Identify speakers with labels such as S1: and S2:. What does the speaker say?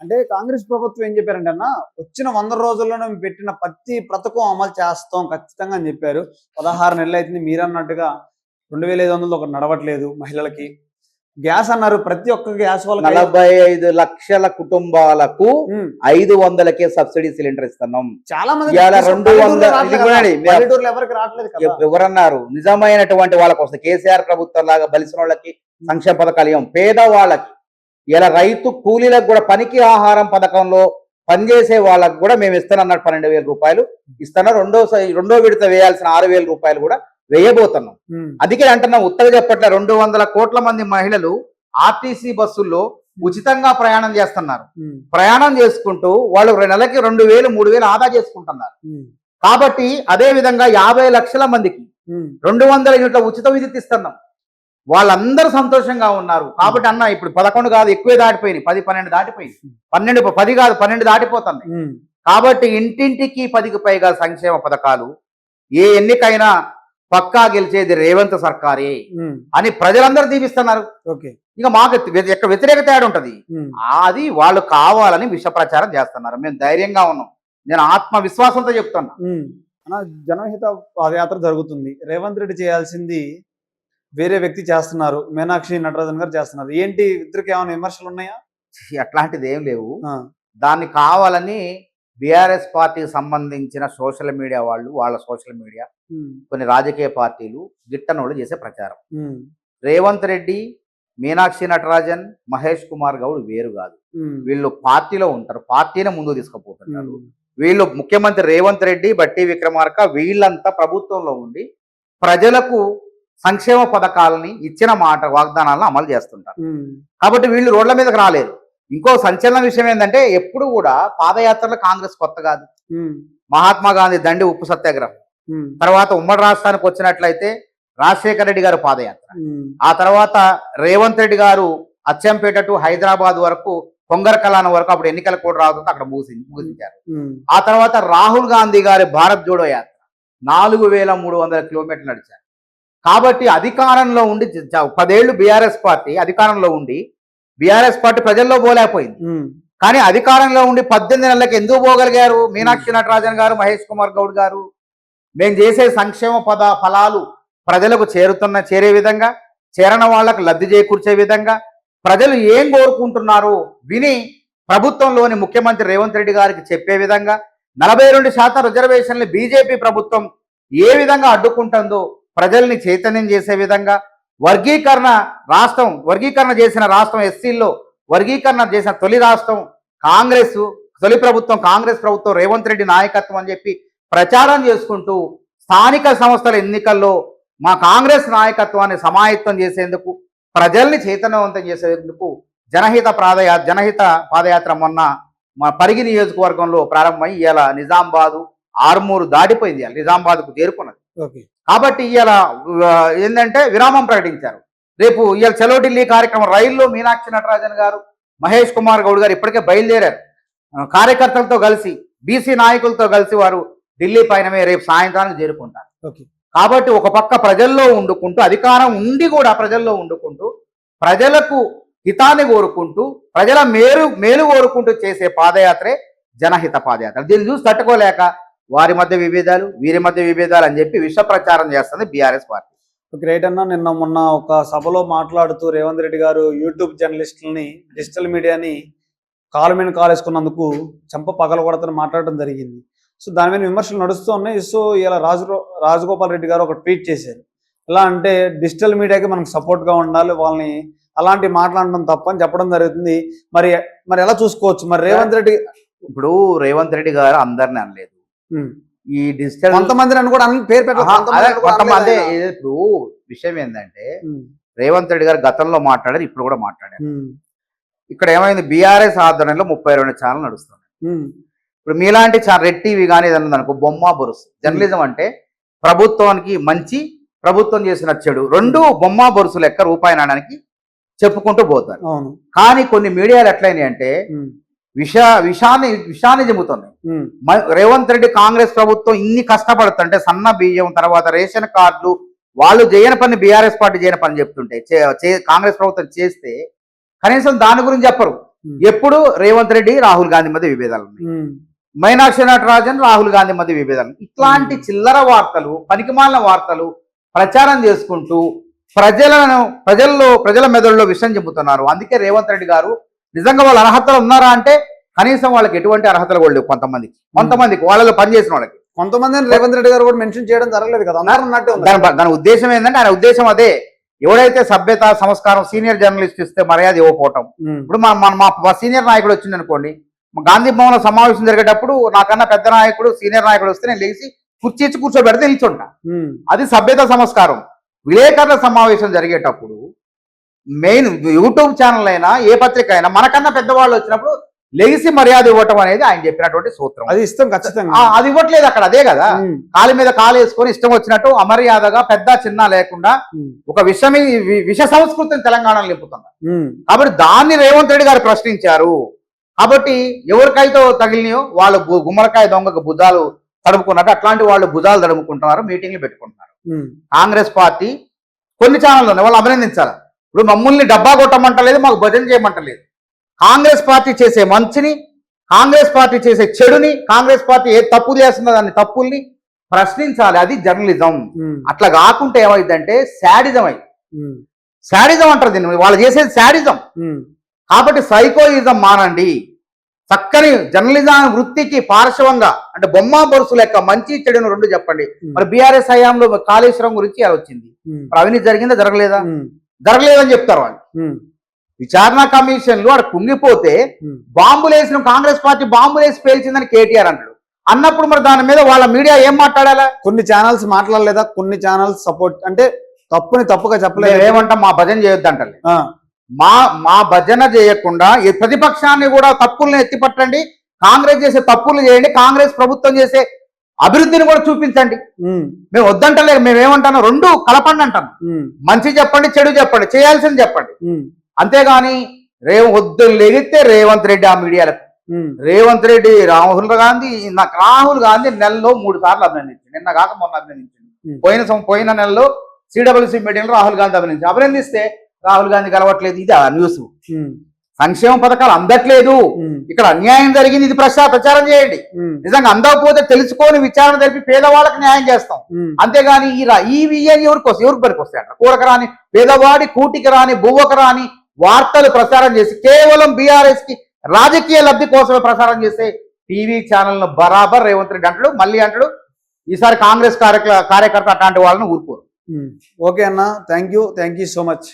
S1: అంటే కాంగ్రెస్ ప్రభుత్వం ఏం చెప్పారంటే అన్న, వచ్చిన 100 రోజుల్లోనే మేము పెట్టిన ప్రతి పథకం అమలు చేస్తాం ఖచ్చితంగా అని చెప్పారు. 16 నెలలు అవుతుంది. మీరన్నట్టుగా 2500 ఒకటి నడవట్లేదు మహిళలకి. గ్యాస్ అన్నారు. ప్రతి ఒక్క గ్యాస్ వాళ్ళకి
S2: 45 లక్షల కుటుంబాలకు 500కే సబ్సిడీ సిలిండర్ ఇస్తున్నాం.
S1: చాలా మంది
S2: ఇవాళ 200
S1: పల్లెటూరులో ఎవరికి రావట్లేదు కదా.
S2: ఎవరన్నారు? నిజమైనటువంటి వాళ్ళకి వస్తుంది. కేసీఆర్ ప్రభుత్వం లాగా బలిసిన వాళ్ళకి సంక్షేమ పథకాలు ఇవ్వం. పేదవాళ్ళకి ఇలా రైతు కూలీలకు కూడా పనికి ఆహారం పథకంలో పనిచేసే వాళ్ళకు కూడా మేము ఇస్తానన్నట్టు 12,000 రూపాయలు ఇస్తున్నా. రెండో విడత వేయాల్సిన 6,000 రూపాయలు కూడా వేయబోతున్నాం. అందుకే అంటున్నాం, ఉత్తగా చెప్పట్లే 200 కోట్ల మంది మహిళలు ఆర్టీసీ బస్సుల్లో ఉచితంగా ప్రయాణం చేస్తున్నారు. ప్రయాణం చేసుకుంటూ వాళ్ళు నెలకి 2,000 3,000 ఆదా చేసుకుంటున్నారు. కాబట్టి అదే విధంగా 50 లక్షల మందికి 200 యూనిట్ల ఉచిత విద్యుత్ ఇస్తున్నాం. వాళ్ళందరూ సంతోషంగా ఉన్నారు. కాబట్టి అన్న ఇప్పుడు 11 కాదు, ఎక్కువే దాటిపోయినాయి. 10 12 దాటిపోయింది. 10 కాదు 12 దాటిపోతుంది. కాబట్టి ఇంటింటికి 10కి పైగా సంక్షేమ పథకాలు. ఏ ఎన్నికైనా పక్కా గెలిచేది రేవంత్ సర్కారే అని ప్రజలందరూ దీవిస్తున్నారు. ఇక మాకు ఎక్కడ వ్యతిరేక తేడా ఉంటది. అది వాళ్ళు కావాలని విష ప్రచారం చేస్తున్నారు. మేము ధైర్యంగా ఉన్నాం. నేను ఆత్మవిశ్వాసంతో చెప్తున్నా.
S1: జనహిత పాదయాత్ర జరుగుతుంది. రేవంత్ రెడ్డి చేయాల్సింది వేరే వ్యక్తి చేస్తున్నారు. మీనాక్షి నటరాజన్ గారు చేస్తున్నారు. ఏంటి ఇద్దరికి ఏమైనా విమర్శలు ఉన్నాయా?
S2: అట్లాంటిది ఏం లేవు. దాన్ని కావాలని బీఆర్ఎస్ పార్టీకి సంబంధించిన సోషల్ మీడియా వాళ్ళ సోషల్ మీడియా కొన్ని రాజకీయ పార్టీలు గిట్టనోళ్ళు చేసే ప్రచారం. రేవంత్ రెడ్డి, మీనాక్షి నటరాజన్, మహేష్ కుమార్ గౌడ్ వేరు కాదు. వీళ్ళు పార్టీలో ఉంటారు. పార్టీని ముందుకు తీసుకుపోతున్నారు. వీళ్ళు ముఖ్యమంత్రి రేవంత్ రెడ్డి, బట్టి విక్రమార్క వీళ్ళంతా ప్రభుత్వంలో ఉండి ప్రజలకు సంక్షేమ పథకాలని ఇచ్చిన మాట వాగ్దానాలను అమలు చేస్తుంటారు. కాబట్టి వీళ్ళు రోడ్ల మీదకి రాలేరు. ఇంకో సంచలన విషయం ఏంటంటే, ఎప్పుడు కూడా పాదయాత్రలో కాంగ్రెస్ కొత్త కాదు. మహాత్మా గాంధీ దండి ఉప్పు సత్యాగ్రహం తర్వాత ఉమ్మడి రాష్ట్రానికి వచ్చినట్లయితే రాజశేఖర రెడ్డి గారు పాదయాత్ర, ఆ తర్వాత రేవంత్ రెడ్డి గారు అచ్చంపేట టు హైదరాబాద్ వరకు కొంగర కలాన వరకు అప్పుడు ఎన్నికల కోడ్ రావడంతో అక్కడ ముగించారు. ఆ తర్వాత రాహుల్ గాంధీ గారి భారత్ జోడో యాత్ర 4,300 కిలోమీటర్లు నడిచారు. కాబట్టి అధికారంలో ఉండి 10 ఏళ్ళు బీఆర్ఎస్ పార్టీ అధికారంలో ఉండి బీఆర్ఎస్ పార్టీ ప్రజల్లో పోలేకపోయింది. కానీ అధికారంలో ఉండి 18 నెలలకు ఎందుకు పోగలిగారు? మీనాక్షి నటరాజన్ గారు, మహేష్ కుమార్ గౌడ్ గారు మేము చేసే సంక్షేమ ఫలాలు ప్రజలకు చేరే విధంగా, చేరని వాళ్లకు లబ్ధి చేకూర్చే విధంగా, ప్రజలు ఏం కోరుకుంటున్నారో విని ప్రభుత్వంలోని ముఖ్యమంత్రి రేవంత్ రెడ్డి గారికి చెప్పే విధంగా 42% రిజర్వేషన్లు బీజేపీ ప్రభుత్వం ఏ విధంగా అడ్డుకుంటుందో ప్రజల్ని చైతన్యం చేసే విధంగా, వర్గీకరణ చేసిన రాష్ట్రం ఎస్సీల్లో వర్గీకరణ చేసిన తొలి రాష్ట్రం తొలి ప్రభుత్వం కాంగ్రెస్ ప్రభుత్వం, రేవంత్ రెడ్డి నాయకత్వం అని చెప్పి ప్రచారం చేసుకుంటూ స్థానిక సంస్థల ఎన్నికల్లో మా కాంగ్రెస్ నాయకత్వాన్ని సమాయత్తం చేసేందుకు, ప్రజల్ని చైతన్యవంతం చేసేందుకు జనహిత పాదయాత్ర మొన్న మా పరిగి నియోజకవర్గంలో ప్రారంభమై ఇవాళ నిజామాబాదు, ఆర్మూరు దాటిపోయింది. నిజామాబాద్కు చేరుకున్నది. కాబట్టి ఇవాళ ఏంటంటే విరామం ప్రకటించారు. రేపు ఇవాళ చలో ఢిల్లీ కార్యక్రమం రైల్లో మీనాక్షి నటరాజన్ గారు, మహేష్ కుమార్ గౌడ్ గారు ఇప్పటికే బయలుదేరారు. కార్యకర్తలతో కలిసి, బీసీ నాయకులతో కలిసి వారు ఢిల్లీ పైనమే రేపు సాయంత్రానికి చేరుకుంటారు. కాబట్టి ఒక పక్క ప్రజల్లో ఉండుకుంటూ, అధికారం ఉండి కూడా ప్రజల్లో ఉండుకుంటూ, ప్రజలకు హితాన్ని కోరుకుంటూ, ప్రజల మేలు కోరుకుంటూ చేసే పాదయాత్రే జనహిత పాదయాత్ర. దీన్ని చూసి తట్టుకోలేక వారి మధ్య విభేదాలు, వీరి మధ్య విభేదాలు అని చెప్పి విష ప్రచారం చేస్తుంది బీఆర్ఎస్ పార్టీ.
S1: గ్రేట్ అన్న. నిన్న మొన్న ఒక సభలో మాట్లాడుతూ రేవంత్ రెడ్డి గారు యూట్యూబ్ జర్నలిస్టులని, డిజిటల్ మీడియాని కాలు మీద కాలేసుకున్నందుకు చెంప పగలగొడతని మాట్లాడడం జరిగింది. సో దాని మీద విమర్శలు నడుస్తూ ఉన్నాయి. సో ఇలా రాజగోపాల్ రెడ్డి గారు ఒక ట్వీట్ చేశారు. ఎలా అంటే, డిజిటల్ మీడియాకి మనకు సపోర్ట్గా ఉండాలి, వాళ్ళని అలాంటి మాట్లాడడం తప్పని చెప్పడం జరుగుతుంది. మరి ఎలా చూసుకోవచ్చు? మరి రేవంత్ రెడ్డి
S2: గారు అందరిని అనలేదు. ఈ డిజిటల్
S1: కొంతమందిని కూడా పేరు
S2: కొంతమంది. ఇప్పుడు విషయం ఏంటంటే, రేవంత్ రెడ్డి గారు గతంలో మాట్లాడారు, ఇప్పుడు కూడా మాట్లాడారు. ఇక్కడ ఏమైంది, బీఆర్ఎస్ ఆధ్వర్యంలో 32 ఛానల్ నడుస్తున్నాయి. ఇప్పుడు మీలాంటి రెడ్ టీవీ కానీ ఏదన్నా అనుకో బొమ్మ బొరుసు. జర్నలిజం అంటే ప్రభుత్వానికి మంచి, ప్రభుత్వం చేసిన చెడు రెండు బొమ్మ బొరుసు లెక్క రూపాయి నాణానికి చెప్పుకుంటూ పోతారు. కానీ కొన్ని మీడియాలు ఎట్లయినాయి అంటే విషాన్ని చెబుతుంది. రేవంత్ రెడ్డి కాంగ్రెస్ ప్రభుత్వం ఇన్ని కష్టపడుతుంటే సన్న బియ్యం తర్వాత రేషన్ కార్డులు వాళ్ళు చేయని పని బీఆర్ఎస్ పార్టీ చేయని పని చెప్తుంటే కాంగ్రెస్ ప్రభుత్వం చేస్తే కనీసం దాని గురించి చెప్పరు. ఎప్పుడు రేవంత్ రెడ్డి రాహుల్ గాంధీ మధ్య విభేదాలు ఉన్నాయి. మైనాక్షి నటరాజన్ రాహుల్ గాంధీ మధ్య విభేదాలు. ఇట్లాంటి చిల్లర వార్తలు, పనికిమాలిన వార్తలు ప్రచారం చేసుకుంటూ ప్రజల మెదడులో విషయం చెబుతున్నారు. అందుకే రేవంత్ రెడ్డి గారు నిజంగా వాళ్ళ అర్హతలు ఉన్నారా అంటే కనీసం వాళ్ళకి ఎటువంటి అర్హతలు కూడా లేవు. కొంతమందికి వాళ్ళలో పనిచేసిన వాళ్ళకి,
S1: కొంతమంది రేవంత్ రెడ్డి గారు కూడా మెన్షన్ చేయడం జరగలేదు కదా అన్నట్టు.
S2: దాని ఉద్దేశం ఏంటంటే ఆయన ఉద్దేశం అదే, ఎవడైతే సభ్యత సంస్కారం సీనియర్ జర్నలిస్ట్ ఇస్తే మర్యాద ఇవ్వకపోవటం. ఇప్పుడు మా సీనియర్ నాయకుడు వచ్చింది అనుకోండి, గాంధీ భవన్ సమావేశం జరిగేటప్పుడు నాకన్నా పెద్ద నాయకుడు సీనియర్ నాయకుడు వస్తే నేను లేచి కుర్చీచి కూర్చోబెడితే నిల్చుంటా. అది సభ్యత సంస్కారం. విలేకరుల సమావేశం జరిగేటప్పుడు మెయిన్ యూట్యూబ్ ఛానల్ అయినా ఏ పత్రిక అయినా మనకన్నా పెద్దవాళ్ళు వచ్చినప్పుడు లెగిసి మర్యాద ఇవ్వటం అనేది ఆయన చెప్పినటువంటి సూత్రం.
S1: అది ఇష్టం ఖచ్చితంగా.
S2: అది ఇవ్వట్లేదు అక్కడ. అదే కదా, కాలు మీద కాలు వేసుకొని ఇష్టం వచ్చినట్టు అమర్యాదగా పెద్ద చిన్న లేకుండా ఒక విష సంస్కృతిని తెలంగాణలో నింపుతున్నారు. కాబట్టి దాన్ని రేవంత్ రెడ్డి గారు ప్రశ్నించారు. కాబట్టి ఎవరికైతే తగిలినాయో వాళ్ళు గుమ్మడికాయ దొంగకు భుజాలు తడుపుకున్నట్టు అట్లాంటి వాళ్ళు భుజాలు తడుపుకుంటున్నారు, మీటింగ్లు పెట్టుకుంటున్నారు. కాంగ్రెస్ పార్టీ కొన్ని ఛానళ్ళు ఉన్నాయి, వాళ్ళు అభినందించాలి. ఇప్పుడు మమ్మల్ని డబ్బా కొట్టమంటలేదు, మాకు భజన చేయమంటలేదు. కాంగ్రెస్ పార్టీ చేసే మంచిని, కాంగ్రెస్ పార్టీ చేసే చెడుని, కాంగ్రెస్ పార్టీ ఏ తప్పు చేస్తుందో దాన్ని తప్పుల్ని ప్రశ్నించాలి. అది జర్నలిజం. అట్లా కాకుంటే ఏమైందంటే శాడిజం శాడిజం అంటారు దీన్ని. వాళ్ళు చేసేది శాడిజం. కాబట్టి సైకోయిజం మానండి. చక్కని జర్నలిజం వృత్తికి పార్శ్వంగా అంటే బొమ్మ బొరుసు లెక్క మంచి చెడును రెండు చెప్పండి. మరి బీఆర్ఎస్ హయాంలో కాళేశ్వరం గురించి అది వచ్చింది, మరి అవినీతి జరిగిందా జరగలేదని చెప్తారు వాళ్ళు. విచారణ కమిషన్లు అక్కడ కుంగిపోతే బాంబులేసిన కాంగ్రెస్ పార్టీ బాంబులేసి పేల్చిందని కేటీఆర్ అంటాడు. అన్నప్పుడు మరి దాని మీద వాళ్ళ మీడియా ఏం మాట్లాడాలా?
S1: కొన్ని ఛానల్స్ మాట్లాడలేదా? కొన్ని ఛానల్స్ సపోర్ట్ అంటే తప్పుగా చెప్పలేదు.
S2: ఏమంటాం, మా భజన చేయొద్దంటలే. మా భజన చేయకుండా ప్రతిపక్షాన్ని కూడా తప్పుల్ని ఎత్తిపట్టండి, కాంగ్రెస్ చేసే తప్పులు చేయండి, కాంగ్రెస్ ప్రభుత్వం చేసే అభివృద్ధిని కూడా చూపించండి. మేము వద్దంటలేదు, మేమేమంటాను, రెండు కలపండి అంటాను. మంచి చెప్పండి, చెడు చెప్పండి, చేయాల్సింది చెప్పండి. అంతేగాని వద్దు లెగితే రేవంత్ రెడ్డి ఆ మీడియాలకు, రేవంత్ రెడ్డి రాహుల్ గాంధీ నెలలో 3 సార్లు అభినందించింది. నిన్న కాక మొన్న అభినందించింది. పోయిన నెలలో సిడబ్ల్యూసీ మీటింగ్లో రాహుల్ గాంధీ అభినందిస్తే రాహుల్ గాంధీ కలవట్లేదు. ఇది ఆ న్యూస్. సంక్షేమ పథకాలు అందట్లేదు, ఇక్కడ అన్యాయం జరిగింది, ఇది ప్రచారం చేయండి. నిజంగా అందకపోతే తెలుసుకొని విచారణ జరిపి పేదవాళ్ళకి న్యాయం చేస్తాం. అంతేగాని ఎవరికి పనికొస్తాయి అంట కూరకు రాని పేదవాడి కూటికి రాని బువ్వకు రాని వార్తలు ప్రచారం చేసి కేవలం బీఆర్ఎస్ కి రాజకీయ లబ్ధి కోసమే ప్రచారం చేసే టీవీ ఛానల్ బరాబర్ రేవంత్ రెడ్డి అంటాడు. మళ్ళీ అంటాడు ఈసారి కాంగ్రెస్ కార్యకర్త అట్లాంటి వాళ్ళని ఊరుకోరు.
S1: ఓకే అన్న, థ్యాంక్ యూ సో మచ్.